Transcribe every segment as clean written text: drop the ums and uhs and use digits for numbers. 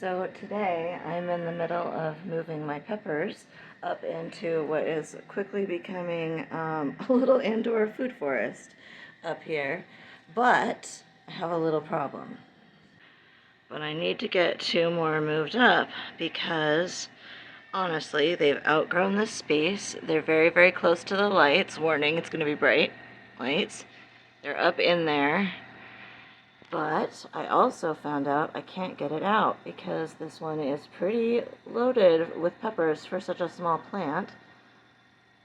So today I'm in the middle of moving my peppers up into what is quickly becoming a little indoor food forest up here, but I have a little problem. But I need to get two more moved up because honestly they've outgrown this space. They're very, very close to the lights. Warning, it's going to be bright lights. They're up in there. But I also found out I can't get it out because this one is pretty loaded with peppers for such a small plant.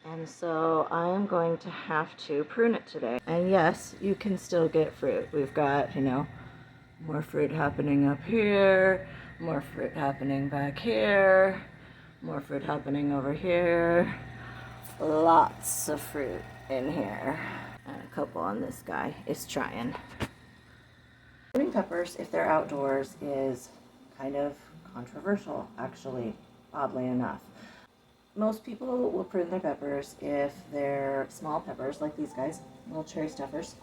And so I am going to have to prune it today. And yes, you can still get fruit. We've got, more fruit happening up here, more fruit happening back here, more fruit happening over here. Lots of fruit in here. And a couple on this guy is trying. Pruning peppers, if they're outdoors, is kind of controversial, actually, oddly enough. Most people will prune their peppers if they're small peppers, like these guys, little cherry stuffers,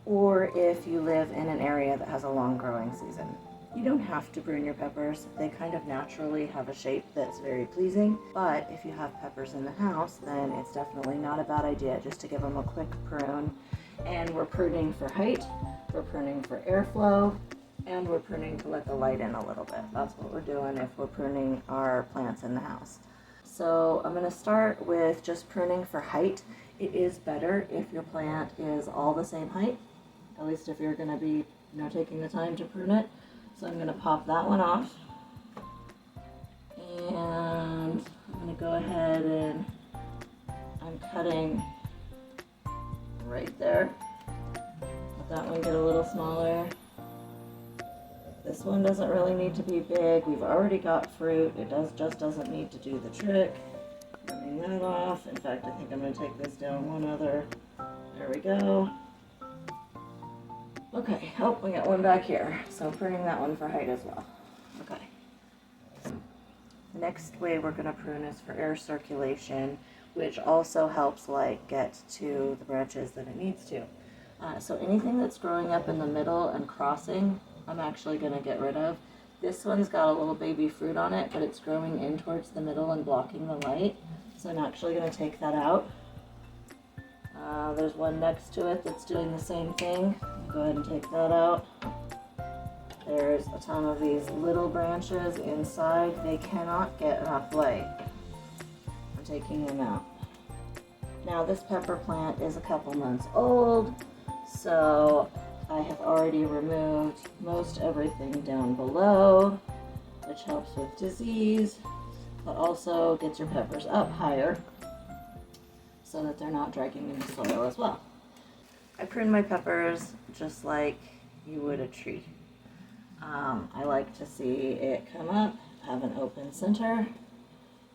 or if you live in an area that has a long growing season. You don't have to prune your peppers. They kind of naturally have a shape that's very pleasing, but if you have peppers in the house, then it's definitely not a bad idea just to give them a quick prune. And we're pruning for height, we're pruning for airflow, and we're pruning to let the light in a little bit. That's what we're doing if we're pruning our plants in the house. So I'm going to start with just pruning for height. It is better if your plant is all the same height, at least if you're going to be taking the time to prune it. So I'm going to pop that one off, and I'm going to go ahead and I'm cutting right there. Let that one get a little smaller. This one doesn't really need to be big. We've already got fruit. It just doesn't need to do the trick. Cutting that off. In fact, I think I'm going to take this down one other. There we go. Okay, oh, we got one back here. So pruning that one for height as well. Okay. The next way we're going to prune is for air circulation, which also helps get to the branches that it needs to. So anything that's growing up in the middle and crossing, I'm actually going to get rid of. This one's got a little baby fruit on it, but it's growing in towards the middle and blocking the light. So I'm actually going to take that out. There's one next to it that's doing the same thing. Go ahead and take that out. There's a ton of these little branches inside. They cannot get enough light. I'm taking them out. Now this pepper plant is a couple months old, so I have already removed most everything down below, which helps with disease, but also gets your peppers up higher so that they're not dragging in the soil as well. I prune my peppers just like you would a tree. I like to see it come up, have an open center,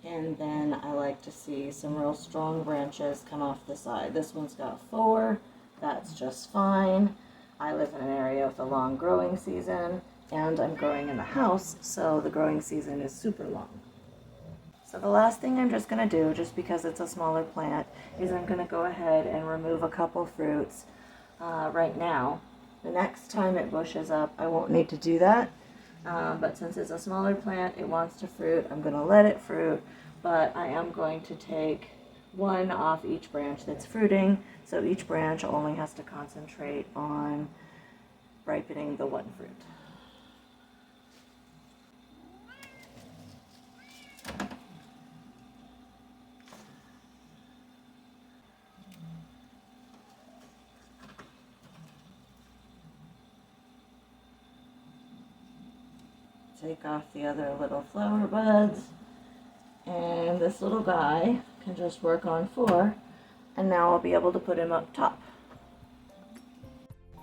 and then I like to see some real strong branches come off the side. This one's got 4, that's just fine. I live in an area with a long growing season, and I'm growing in the house, so the growing season is super long. So the last thing I'm just going to do, just because it's a smaller plant, is I'm going to go ahead and remove a couple fruits right now. The next time it bushes up, I won't need to do that, but since it's a smaller plant, it wants to fruit, I'm going to let it fruit, but I am going to take one off each branch that's fruiting, so each branch only has to concentrate on ripening the one fruit. Take off the other little flower buds, and this little guy can just work on 4, and now I'll be able to put him up top.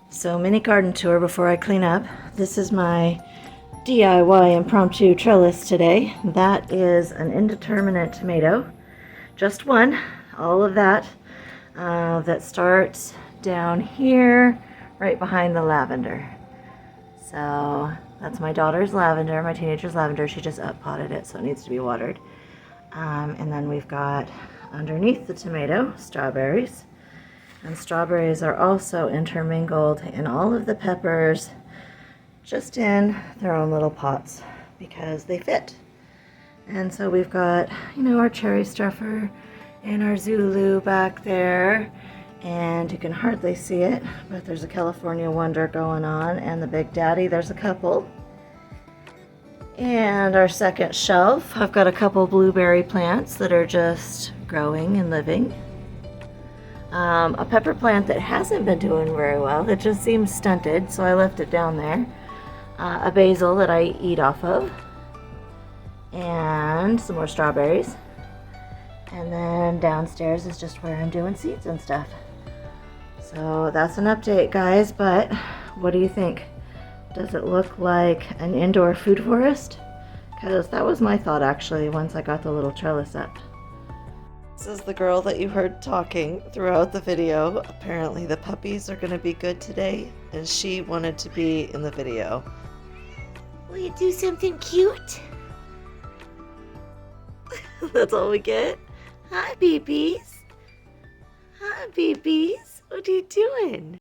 So mini garden tour before I clean up. This is my DIY impromptu trellis today. That is an indeterminate tomato, just one, all of that, that starts down here right behind the lavender. So that's my daughter's lavender, my teenager's lavender. She just up-potted it, so it needs to be watered. And then we've got underneath the tomato, strawberries. And strawberries are also intermingled in all of the peppers just in their own little pots because they fit. And so we've got, you know, our cherry stuffer and our Zulu back there, and you can hardly see it, but there's a California Wonder going on, and the Big Daddy, there's a couple. And our second shelf, I've got a couple blueberry plants that are just growing and living. A pepper plant that hasn't been doing very well, it just seems stunted, so I left it down there. A basil that I eat off of, and some more strawberries. And then downstairs is just where I'm doing seeds and stuff. So that's an update, guys, but what do you think? Does it look like an indoor food forest? Because that was my thought actually once I got the little trellis up. This is the girl that you heard talking throughout the video. Apparently the puppies are going to be good today, and she wanted to be in the video. Will you do something cute? That's all we get? Hi, babies. Hi, babies. What are you doing?